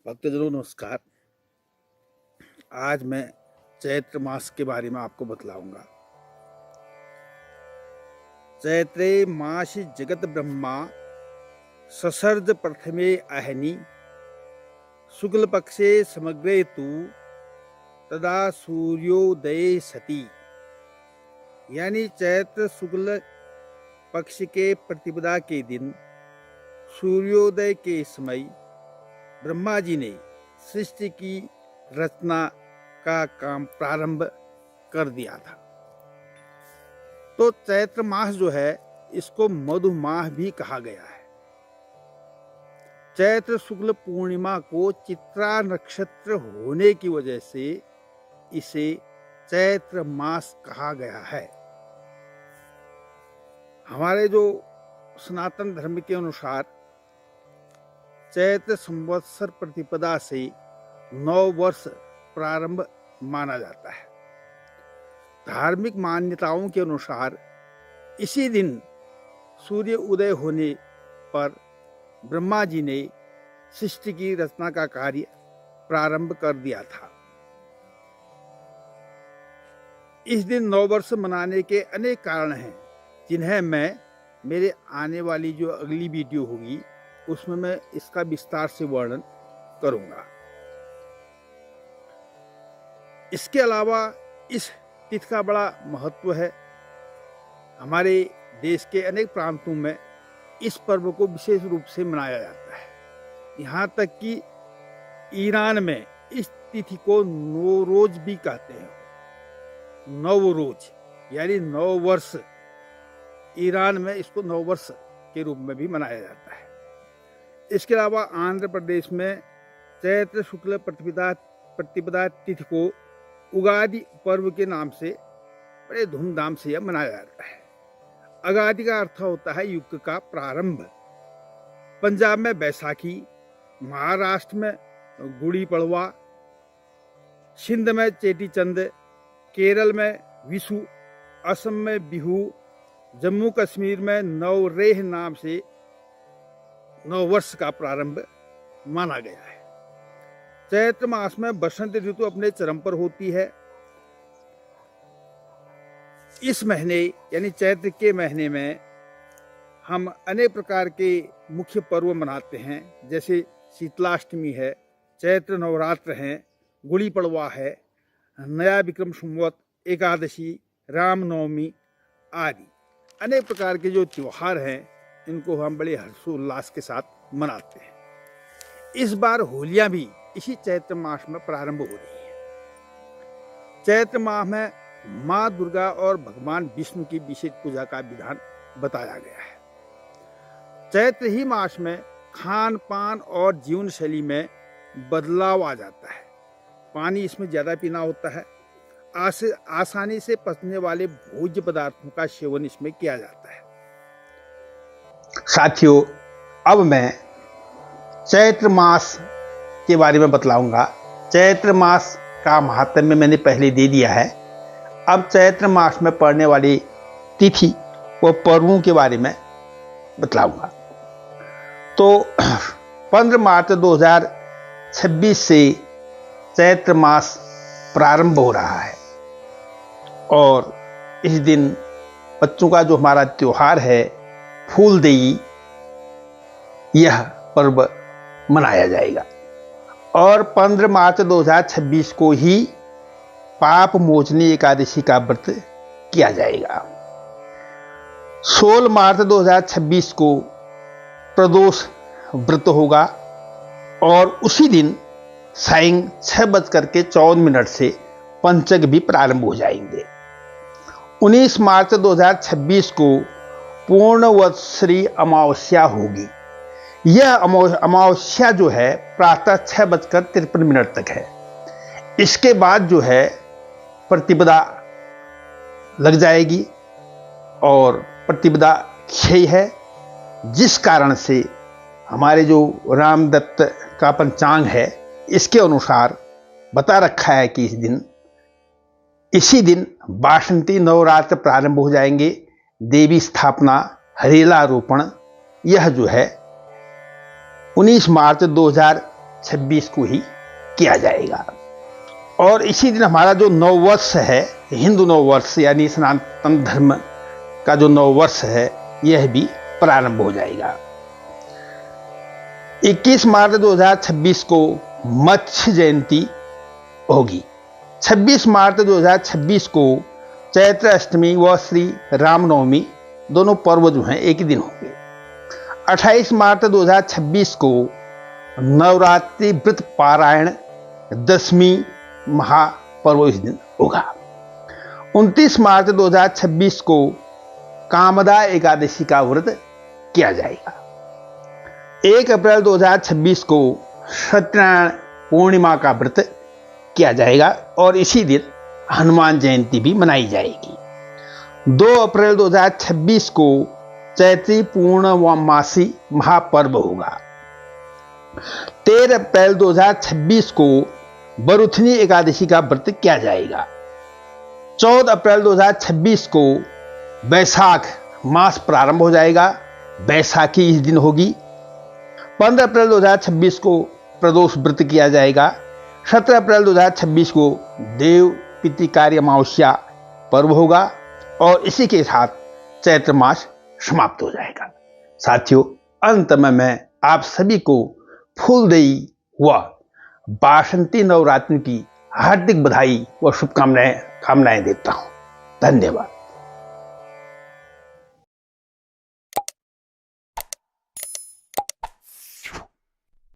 भक्तजनों नमस्कार। आज मैं चैत्र मास के बारे में आपको बतलाऊंगा। चैत्रे मासि जगत ब्रह्मा ससर्ज प्रथमे अहनि शुक्ल पक्षे समग्रे तु तदा सूर्योदये सति। यानी चैत्र शुक्ल पक्ष के प्रतिपदा के दिन सूर्योदय के समय ब्रह्मा जी ने सृष्टि की रचना का काम प्रारंभ कर दिया था। तो चैत्र मास जो है इसको मधुमाह भी कहा गया है। चैत्र शुक्ल पूर्णिमा को चित्रा नक्षत्र होने की वजह से इसे चैत्र मास कहा गया है। हमारे जो सनातन धर्म के अनुसार चैत्र संवत्सर प्रतिपदा से 9 वर्ष प्रारंभ माना जाता है। धार्मिक मान्यताओं के अनुसार इसी दिन सूर्य उदय होने पर ब्रह्मा जी ने सृष्टि की रचना का कार्य प्रारंभ कर दिया था। इस दिन 9 वर्ष मनाने के अनेक कारण हैं, जिन्हें मैं मेरे आने वाली जो अगली वीडियो होगी उसमें मैं इसका विस्तार से वर्णन करूंगा। इसके अलावा इस तिथि का बड़ा महत्व है। हमारे देश के अनेक प्रांतों में इस पर्व को विशेष रूप से मनाया जाता है। यहाँ तक कि ईरान में इस तिथि को नौरोज भी कहते हैं। नवरोज यानी 9 वर्ष। ईरान में इसको 9 वर्ष के रूप में भी मनाया जाता है। इसके अलावा आंध्र प्रदेश में चैत्र शुक्ल प्रतिपदा तिथि को उगादि पर्व के नाम से बड़े धूमधाम से यह मनाया जाता है। उगादि का अर्थ होता है युग का प्रारंभ। पंजाब में बैसाखी, महाराष्ट्र में गुड़ी पड़वा, सिंध में चेटी चंद, केरल में विशु, असम में बिहू, जम्मू कश्मीर में नवरेह नाम से 9 वर्ष का प्रारंभ माना गया है। चैत्र मास में बसंत ऋतु अपने चरम पर होती है। इस महीने यानी चैत्र के महीने में हम अनेक प्रकार के मुख्य पर्व मनाते हैं, जैसे शीतलाष्टमी है, चैत्र नवरात्र हैं, गुड़ी पड़वा है, नया विक्रम संवत, एकादशी, रामनवमी आदि अनेक प्रकार के जो त्योहार हैं इनको हम बड़े हर्षोल्लास के साथ मनाते हैं। इस बार होलियां भी इसी चैत्र मास में प्रारंभ हो रही हैं। चैत्र माह में माँ दुर्गा और भगवान विष्णु की विशेष पूजा का विधान बताया गया है। चैत्र ही मास में खान पान और जीवन शैली में बदलाव आ जाता है। पानी इसमें ज्यादा पीना होता है। आसानी से पचने वाले भोज्य पदार्थों का सेवन इसमें किया जाता है। साथियों, अब मैं चैत्र मास के बारे में बतलाऊंगा। चैत्र मास का महात्म्य मैंने पहले दे दिया है। अब चैत्र मास में पड़ने वाली तिथि व पर्वों के बारे में बतलाऊंगा। तो 15 मार्च 2026 से चैत्र मास प्रारंभ हो रहा है और इस दिन बच्चों का जो हमारा त्योहार है फूलदेई, यह पर्व मनाया जाएगा। और 15 मार्च 2026 को ही पाप मोचनी एकादशी का व्रत किया जाएगा। 16 मार्च 2026 को प्रदोष व्रत होगा और उसी दिन सायं 6:14 से पंचक भी प्रारंभ हो जाएंगे। 19 मार्च 2026 को पूर्णवत्सरी अमावस्या होगी। यह अमावस्या जो है प्रातः 6:53 तक है। इसके बाद जो है प्रतिपदा लग जाएगी और प्रतिपदा क्षय है, जिस कारण से हमारे जो रामदत्त का पंचांग है इसके अनुसार बता रखा है कि इसी दिन वासंती नवरात्र प्रारंभ हो जाएंगे। देवी स्थापना, हरेला आरोपण, यह जो है 19 मार्च 2026 को ही किया जाएगा। और इसी दिन हमारा जो नववर्ष है, हिंदू नववर्ष यानी सनातन धर्म का जो नववर्ष है, यह भी प्रारंभ हो जाएगा। 21 मार्च 2026 को मत्स्य जयंती होगी। 26 मार्च 2026 को चैत्र अष्टमी व श्री रामनवमी दोनों पर्व जो हैं एक ही दिन होंगे। 28 मार्च 2026 को नवरात्रि व्रत पारायण दशमी महापर्व इस दिन होगा। 29 मार्च 2026 को कामदा एकादशी का व्रत किया जाएगा। 1 अप्रैल 2026 को सत्यनारायण पूर्णिमा का व्रत किया जाएगा और इसी दिन हनुमान जयंती भी मनाई जाएगी। 2 अप्रैल 2026 को चैत्री पूर्णमासी महापर्व होगा। 13 अप्रैल 2026 को बरुथनी एकादशी का व्रत किया जाएगा। 14 अप्रैल 2026 को वैशाख मास प्रारंभ हो जाएगा, बैसाखी इस दिन होगी। 15 अप्रैल 2026 को प्रदोष व्रत किया जाएगा। 17 अप्रैल 2026 को देव पितृकार्य अमावस्या पर्व होगा और इसी के साथ चैत्र मास समाप्त हो जाएगा। साथियों, अंत में मैं आप सभी को फूलदेई व बासंती नवरात्रि की हार्दिक बधाई व शुभकामनाएं देता हूं। धन्यवाद।